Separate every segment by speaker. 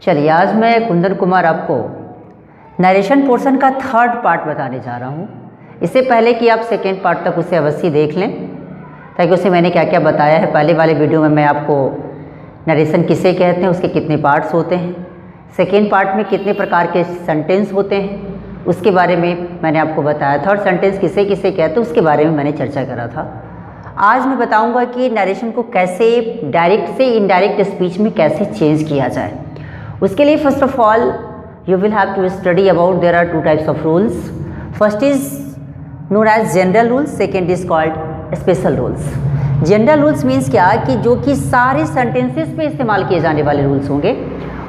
Speaker 1: चलिए आज मैं कुंदन कुमार आपको नरेशन पोर्शन का थर्ड पार्ट बताने जा रहा हूँ। इससे पहले कि आप सेकेंड पार्ट तक उसे अवश्य देख लें, ताकि उसे मैंने क्या क्या बताया है। पहले वाले वीडियो में मैं आपको नरेशन किसे कहते हैं, उसके कितने पार्ट्स होते हैं, सेकेंड पार्ट में कितने प्रकार के सेंटेंस होते हैं उसके बारे में मैंने आपको बताया था, और सेंटेंस किसे किसे कहते हैं उसके बारे में मैंने चर्चा करा था। आज मैं बताऊंगा कि नरेशन को कैसे डायरेक्ट से इनडायरेक्ट स्पीच में कैसे चेंज किया जाए। उसके लिए first of all you will have to study about there are two types of rules. First is known as general rules, second is called special rules. General rules means क्या कि जो कि सारे sentences पे इस्तेमाल किए जाने वाले rules होंगे,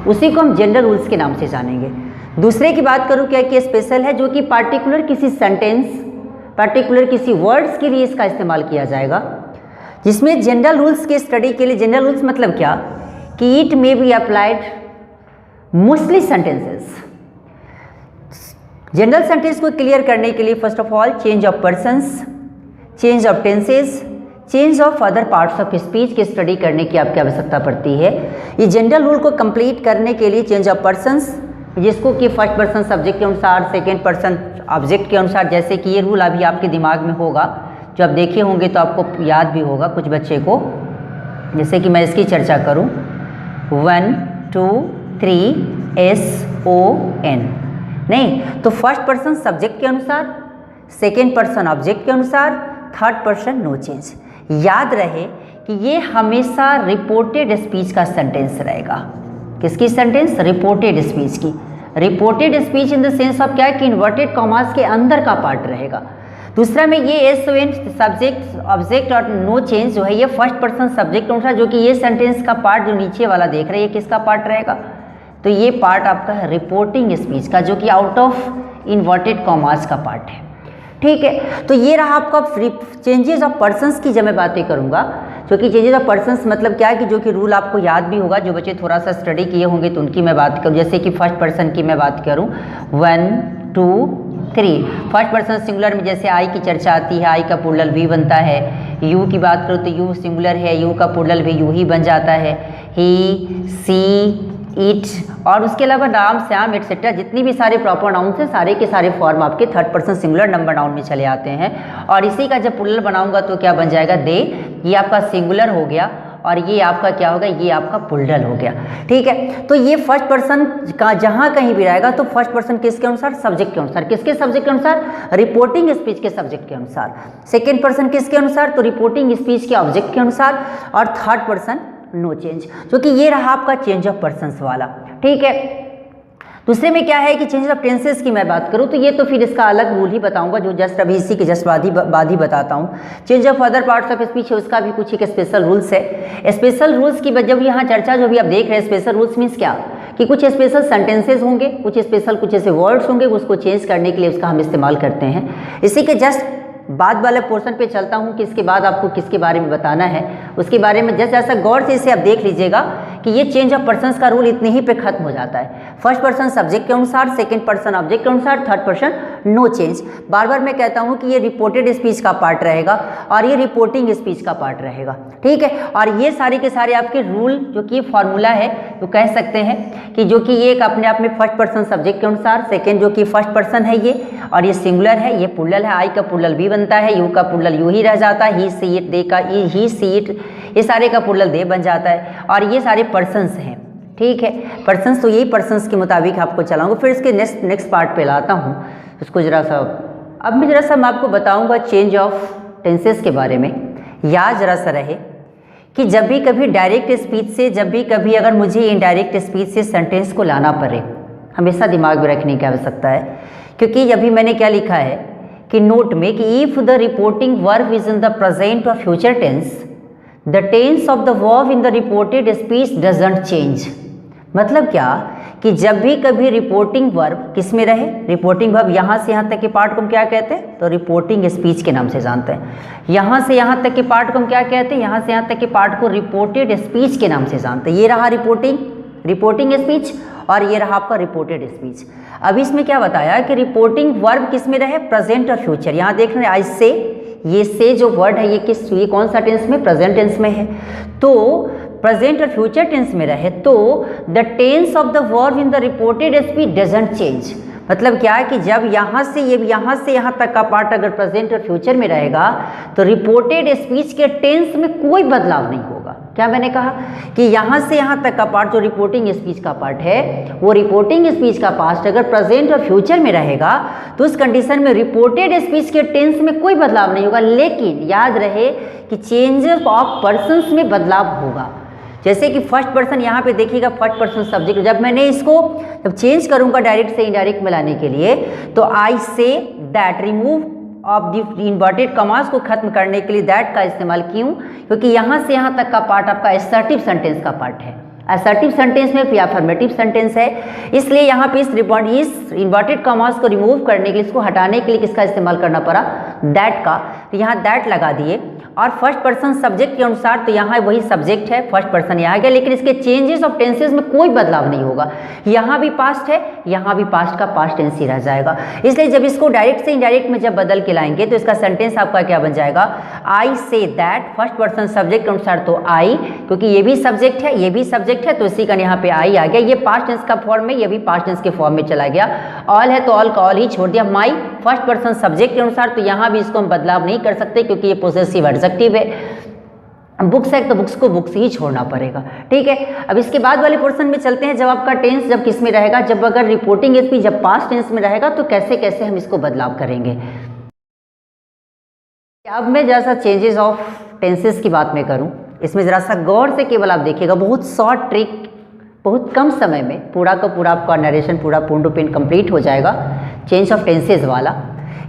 Speaker 1: उसी को हम general rules के नाम से जानेंगे। दूसरे की बात करूँ क्या कि स्पेशल है, जो कि particular किसी sentence, particular किसी words के लिए इसका इस्तेमाल किया जाएगा, जिसमें general rules के स्टडी के लिए general rules मतलब क्या कि it may be applied mostly sentences. General sentence को क्लियर करने के लिए first of all change of persons, change of tenses, change of other parts of speech की स्टडी करने की आपकी आवश्यकता पड़ती है। ये जनरल रूल को कंप्लीट करने के लिए चेंज ऑफ पर्सन्स, जिसको कि फर्स्ट पर्सन सब्जेक्ट के अनुसार, सेकेंड पर्सन ऑब्जेक्ट के अनुसार, जैसे कि ये रूल अभी आपके दिमाग में होगा, जो आप देखे होंगे तो आपको याद भी होगा कुछ बच्चे को। जैसे कि मैं इसकी चर्चा करूँ, 1 2 3 SON, नहीं तो फर्स्ट पर्सन सब्जेक्ट के अनुसार, सेकेंड पर्सन ऑब्जेक्ट के अनुसार, थर्ड पर्सन नो चेंज। याद रहे कि ये हमेशा रिपोर्टेड स्पीच का सेंटेंस रहेगा। किसकी सेंटेंस? रिपोर्टेड स्पीच की। Reported speech in the sense of क्या है कि इन्वर्टेड कॉमास के अंदर का पार्ट रहेगा। दूसरा में ये SON सब्जेक्ट ऑब्जेक्ट और नो चेंज जो है ये फर्स्ट पर्सन सब्जेक्ट के अनुसार, जो कि ये सेंटेंस का पार्ट जो नीचे वाला देख रहे हैं ये किसका पार्ट रहेगा? तो ये पार्ट आपका है रिपोर्टिंग स्पीच का, जो कि आउट ऑफ इन्वर्टेड कॉमास का पार्ट है। ठीक है, तो ये रहा आपका चेंजेस ऑफ पर्सन्स की जब मैं बातें करूँगा, जो कि चेंजेस ऑफ पर्सन्स मतलब क्या है कि जो कि रूल आपको याद भी होगा, जो बच्चे थोड़ा सा स्टडी किए होंगे तो उनकी मैं बात करूँ। जैसे कि फर्स्ट पर्सन की मैं बात करूँ, 1 2 3, फर्स्ट पर्सन सिंगुलर में जैसे आई की चर्चा आती है, आई का प्लूरल वी बनता है। यू की बात करूँ तो यू सिंगुलर है, यू का प्लूरल भी यू ही बन जाता है। ही, सी, इट, और उसके अलावा नाम, श्याम एटसेट्रा जितनी भी सारे प्रॉपर नाउन्स हैं सारे के सारे फॉर्म आपके third person singular number noun में चले आते हैं। और इसी का जब प्लूरल बनाऊंगा तो क्या बन जाएगा? दे। ये आपका सिंगुलर हो गया और ये आपका क्या होगा? ये आपका प्लूरल हो गया। ठीक है, तो ये फर्स्ट पर्सन का जहाँ कहीं भी रहेगा तो फर्स्ट पर्सन किसके अनुसार? सब्जेक्ट के अनुसार। किसके सब्जेक्ट के अनुसार? रिपोर्टिंग स्पीच के सब्जेक्ट के अनुसार। सेकेंड पर्सन किसके अनुसार? तो रिपोर्टिंग स्पीच के ऑब्जेक्ट के अनुसार। और थर्ड पर्सन नो चेंज, जो कि ये रहा आपका चेंज ऑफ पर्सन्स वाला। ठीक है, दूसरे में क्या है कि चेंज ऑफ टेंसेस की मैं बात करूँ तो ये तो फिर इसका अलग रूल ही बताऊंगा, जो जस्ट अभी इसी के जस्ट बाद ही बताता हूँ। Change of other parts of speech है, उसका भी कुछ एक स्पेशल रूल्स है। स्पेशल रूल्स की जब यहाँ चर्चा जो भी आप देख रहे हैं, स्पेशल रूल्स मीन्स क्या कि कुछ स्पेशल सेंटेंसेज होंगे, कुछ स्पेशल कुछ ऐसे वर्ड्स होंगे, उसको चेंज करने के लिए उसका हम इस्तेमाल करते हैं। इसी के जस्ट बाद वाले पोर्शन पे चलता हूँ कि इसके बाद आपको किसके बारे में बताना है, उसके बारे में जैसे ऐसा गौर से इसे आप देख लीजिएगा कि ये चेंज ऑफ पर्सन्स का रूल इतने ही पे खत्म हो जाता है। फर्स्ट पर्सन सब्जेक्ट के अनुसार, सेकंड पर्सन ऑब्जेक्ट के अनुसार, थर्ड पर्सन नो चेंज। बार बार मैं कहता हूँ कि ये रिपोर्टेड स्पीच का पार्ट रहेगा और ये रिपोर्टिंग स्पीच का पार्ट रहेगा। ठीक है, और ये सारे के सारे आपके रूल जो कि फॉर्मूला है तो कह सकते हैं कि जो कि ये एक अपने आप में फर्स्ट पर्सन सब्जेक्ट के अनुसार, सेकेंड जो कि फर्स्ट पर्सन है ये, और ये सिंगुलर है, ये प्लूरल है, आई का प्लूरल भी बनता है, यू का प्लूरल यू ही रह जाता है, ही सी इट, दे का ही सी इट, ये सारे का प्लूरल दे बन जाता है। और ये सारे पर्सन्स हैं। ठीक है, पर्सन्स तो यही पर्सन्स के मुताबिक आपको चलाऊंगा। फिर इसके नेक्स्ट पार्ट पे लाता हूँ उसको जरा सा। अब मैं जरा सा मैं आपको बताऊंगा चेंज ऑफ टेंसेस के बारे में। याद जरा सा रहे कि जब भी कभी डायरेक्ट स्पीच से, जब भी कभी अगर मुझे इनडायरेक्ट स्पीच से सेंटेंस को लाना पड़े, हमेशा दिमाग में रखने की आवश्यकता है। क्योंकि अभी मैंने क्या लिखा है कि नोट में कि if the reporting verb is in the present or future tense, the tense of the verb in the reported speech doesn't change. मतलब क्या कि जब भी कभी रिपोर्टिंग वर्ब किस में रहे, रिपोर्टिंग वर्ब यहाँ से यहाँ तक के पार्ट को हम क्या कहते हैं? तो रिपोर्टिंग स्पीच के नाम से जानते हैं। यहाँ से यहाँ तक के पार्ट को हम क्या कहते हैं? यहाँ से यहाँ तक के पार्ट को रिपोर्टेड स्पीच के नाम से जानते हैं। ये रहा रिपोर्टिंग स्पीच और ये रहा आपका रिपोर्टेड स्पीच। अब इसमें क्या बताया कि रिपोर्टिंग वर्ब किस में रहे? Present or future. यहाँ देख रहे हैं आई से, ये से जो वर्ड है ये कौन सा टेंस में? प्रेजेंट टेंस में है। तो प्रेजेंट और फ्यूचर टेंस में रहे तो the tense of the verb in the reported speech doesn't change. मतलब क्या है कि जब यहाँ से यहाँ तक का पार्ट अगर प्रेजेंट और फ्यूचर में रहेगा तो रिपोर्टेड स्पीच के टेंस में कोई बदलाव नहीं होगा। क्या मैंने कहा कि यहाँ से यहाँ तक का पार्ट जो रिपोर्टिंग स्पीच का पार्ट है वो रिपोर्टिंग स्पीच का पास्ट अगर प्रेजेंट और फ्यूचर में रहेगा तो उस कंडीशन में रिपोर्टेड स्पीच के टेंस में कोई बदलाव नहीं होगा, लेकिन याद रहे कि चेंजेस ऑफ पर्सन्स में बदलाव होगा। जैसे कि फर्स्ट पर्सन यहाँ पे देखिएगा, फर्स्ट पर्सन सब्जेक्ट, जब मैंने इसको जब चेंज करूँगा डायरेक्ट से इनडायरेक्ट में लाने के लिए तो I say that, remove of the inverted commas को खत्म करने के लिए दैट का इस्तेमाल क्यों, क्योंकि यहाँ से यहाँ तक का पार्ट आपका असर्टिव सेंटेंस का पार्ट है। असर्टिव सेंटेंस में फिर अफर्मेटिव सेंटेंस है, इसलिए यहाँ पे इस इन्वर्टेड कॉमास को रिमूव करने के लिए, इसको हटाने के लिए किसका इस्तेमाल करना पड़ा, दैट का। तो यहाँ दैट लगा दिए और फर्स्ट पर्सन सब्जेक्ट के अनुसार तो यहाँ वही सब्जेक्ट है, फर्स्ट पर्सन यहाँ गया, लेकिन इसके चेंजेस ऑफ टेंसेस में कोई बदलाव नहीं होगा। यहाँ भी पास्ट है, यहाँ भी पास्ट का पास्ट टेंस ही रह जाएगा। इसलिए जब इसको डायरेक्ट से इनडायरेक्ट में जब बदल के लाएंगे तो इसका सेंटेंस आपका क्या बन जाएगा, आई say that, first person subject के अनुसार तो आई, क्योंकि ये भी सब्जेक्ट है ये भी सब्जेक्ट है तो इसी का यहाँ पे आई आ गया। ये पास्ट टेंस का फॉर्म में, ये भी पास्ट टेंस के फॉर्म में चला गया। ऑल है तो ऑल का ऑल ही छोड़ दिया। माई फर्स्ट पर्सन सब्जेक्ट के अनुसार तो यहाँ भी इसको हम बदलाव नहीं कर सकते क्योंकि ये पोसेसिव एडजेक्टिव है। बुक्स है तो बुक्स को बुक्स ही छोड़ना पड़ेगा। ठीक है, अब इसके बाद वाले पोर्शन में चलते हैं। जब आपका टेंस जब किस में रहेगा, जब अगर रिपोर्टिंग स्पीच जब पास्ट टेंस में रहेगा तो कैसे कैसे हम इसको बदलाव करेंगे। अब मैं जरा सा चेंजेस ऑफ टेंसेस की बात मैं करूं, इसमें ज़रा सा गौर से केवल आप देखिएगा, बहुत शॉर्ट ट्रिक, बहुत कम समय में पूरा का पूरा आपका नरेशन पूरा पूर्ण टू पेन कंप्लीट हो जाएगा चेंज ऑफ टेंसेस वाला।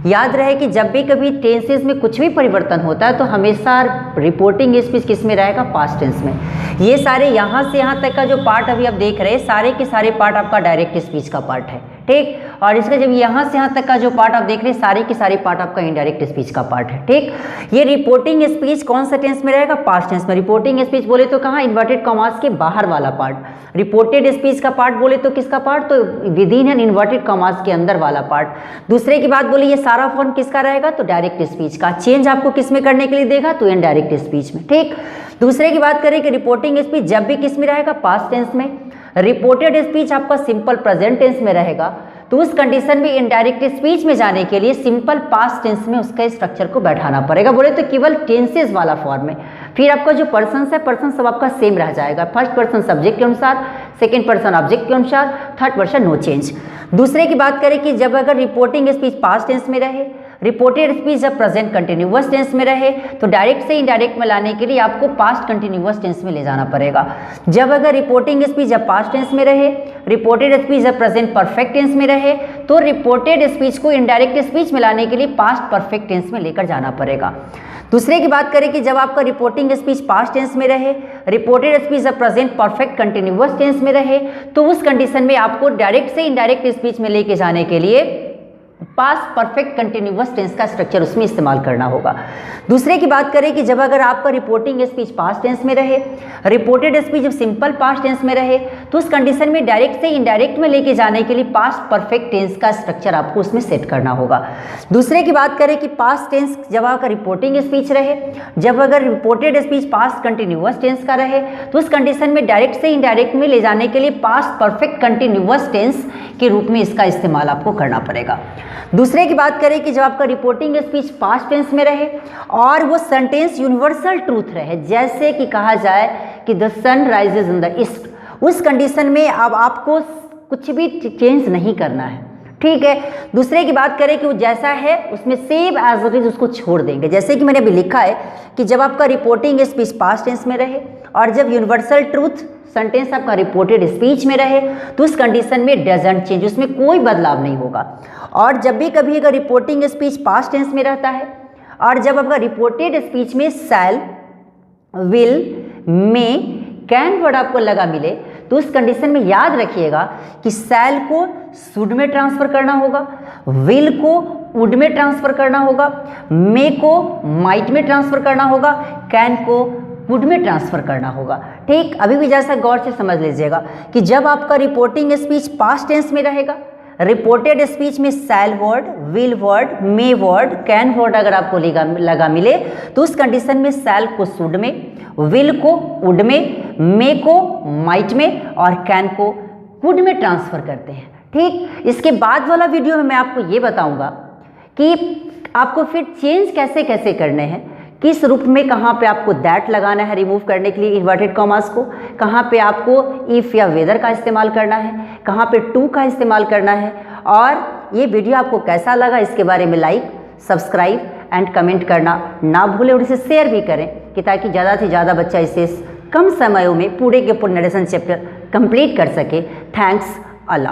Speaker 1: याद रहे कि जब भी कभी टेंसेस में कुछ भी परिवर्तन होता है तो हमेशा रिपोर्टिंग स्पीच किस में रहेगा, पास्ट टेंस में। ये सारे यहाँ से यहाँ तक का जो पार्ट अभी आप देख रहे हैं सारे के सारे पार्ट आपका डायरेक्ट स्पीच का पार्ट है। ठीक, और इसका जब यहाँ से यहाँ तक का जो पार्ट आप देख रहे हैं सारे के सारे पार्ट आपका इनडायरेक्ट स्पीच का पार्ट है। ठीक, ये रिपोर्टिंग स्पीच कौन सा टेंस में रहेगा, पास्ट टेंस में। रिपोर्टिंग स्पीच बोले तो कहाँ, इन्वर्टेड कॉमास के बाहर वाला पार्ट। रिपोर्टेड स्पीच का पार्ट बोले तो किसका पार्ट, तो with in and inverted commas के अंदर वाला पार्ट। दूसरे की बात बोले ये सारा फॉर्म किसका रहेगा, तो डायरेक्ट स्पीच का। चेंज आपको किस में करने के लिए देगा, तो इनडायरेक्ट स्पीच में। ठीक, दूसरे की बात करें कि रिपोर्टिंग स्पीच जब भी किस में रहेगा, पास्ट टेंस में। रिपोर्टेड स्पीच आपका सिंपल प्रेजेंट टेंस में रहेगा, तो उस कंडीशन में इनडायरेक्ट स्पीच में जाने के लिए सिंपल पास्ट टेंस में उसका स्ट्रक्चर को बैठाना पड़ेगा। बोले तो केवल टेंसेस वाला फॉर्म में। फिर आपका जो पर्सन है, पर्सन सब आपका सेम रह जाएगा। फर्स्ट पर्सन सब्जेक्ट के अनुसार, सेकंड पर्सन ऑब्जेक्ट के अनुसार, थर्ड पर्सन नो चेंज। दूसरे की बात करें कि जब अगर रिपोर्टिंग स्पीच पास्ट टेंस में रहे, रिपोर्टेड स्पीच जब प्रेजेंट कंटिन्यूअस टेंस में रहे, तो डायरेक्ट से इनडायरेक्ट में लाने के लिए आपको पास्ट कंटिन्यूअस टेंस में ले जाना पड़ेगा। जब अगर रिपोर्टिंग स्पीच जब पास्ट टेंस में रहे, रिपोर्टेड स्पीच जब प्रेजेंट परफेक्ट टेंस में रहे, तो रिपोर्टेड स्पीच को इनडायरेक्ट स्पीच में लाने के लिए पास्ट परफेक्ट टेंस में लेकर जाना पड़ेगा। दूसरे की बात करें कि जब आपका रिपोर्टिंग स्पीच पास्ट टेंस में रहे, रिपोर्टेड स्पीच जब प्रेजेंट परफेक्ट कंटिन्यूअस टेंस में रहे, तो उस कंडीशन में आपको डायरेक्ट से इनडायरेक्ट स्पीच में लेके जाने के लिए पास्ट परफेक्ट कंटिन्यूअस टेंस का स्ट्रक्चर उसमें इस्तेमाल करना होगा। दूसरे की बात करें कि जब अगर आपका रिपोर्टिंग स्पीच पास्ट टेंस में रहे, रिपोर्टेड स्पीच जब सिंपल पास्ट टेंस में रहे, तो उस कंडीशन में डायरेक्ट से इनडायरेक्ट में लेके जाने के लिए पास्ट परफेक्ट टेंस का स्ट्रक्चर आपको उसमें सेट करना होगा। दूसरे की बात करें कि पास्ट टेंस जब आपका रिपोर्टिंग स्पीच रहे, जब अगर reported speech past continuous tense का रहे, तो उस कंडीशन में डायरेक्ट से इनडायरेक्ट में ले जाने के लिए पास्ट परफेक्ट कंटिन्यूअस टेंस के रूप में इसका इस्तेमाल आपको करना पड़ेगा। दूसरे की बात करें कि जब आपका रिपोर्टिंग स्पीच पास्ट टेंस में रहे और वो सेंटेंस यूनिवर्सल ट्रूथ रहे, जैसे कि कहा जाए कि the sun rises in the east, उस कंडीशन में अब आपको कुछ भी चेंज नहीं करना है। ठीक है, दूसरे की बात करें कि वो जैसा है उसमें सेम एज इट इज उसको छोड़ देंगे। जैसे कि मैंने अभी लिखा है कि जब आपका रिपोर्टिंग स्पीच पास्ट टेंस में रहे और जब यूनिवर्सल ट्रूथ सेंटेंस आपका रिपोर्टेड स्पीच में रहे, तो उस कंडीशन में डजंट चेंज, उसमें कोई बदलाव नहीं होगा। और जब भी कभी अगर रिपोर्टिंग स्पीच पास्ट टेंस में रहता है और जब आपका रिपोर्टेड स्पीच में शैल, विल, मे, कैन वर्ड आपको लगा मिले, तो उस कंडीशन में याद रखिएगा कि शैल को शुड में ट्रांसफर करना होगा, विल को वुड में ट्रांसफर करना होगा, मे को माइट में ट्रांसफर करना होगा, कैन को वुड में ट्रांसफर करना होगा। ठीक, अभी भी जैसा गौर से समझ लीजिएगा कि जब आपका रिपोर्टिंग स्पीच पास्ट टेंस में रहेगा, रिपोर्टेड स्पीच में shall word, will word, may word, can word अगर आपको लगा मिले तो उस कंडीशन में शैल को शुड में, विल को वुड में, मे को माइट में और कैन को कुड में ट्रांसफर करते हैं। ठीक, इसके बाद वाला वीडियो में मैं आपको ये बताऊंगा कि आपको फिर चेंज कैसे कैसे करने हैं, किस रूप में, कहाँ पे आपको दैट लगाना है रिमूव करने के लिए इन्वर्टेड कॉमास को, कहाँ पे आपको इफ़ या वेदर का इस्तेमाल करना है, कहाँ पे टू का इस्तेमाल करना है। और ये वीडियो आपको कैसा लगा इसके बारे में लाइक, सब्सक्राइब एंड कमेंट करना ना भूलें और इसे शेयर भी करें कि ताकि ज़्यादा से ज़्यादा बच्चा इसे कम समयों में पूरे के पूरे नरेशन चैप्टर कंप्लीट कर सके। Thanks a lot.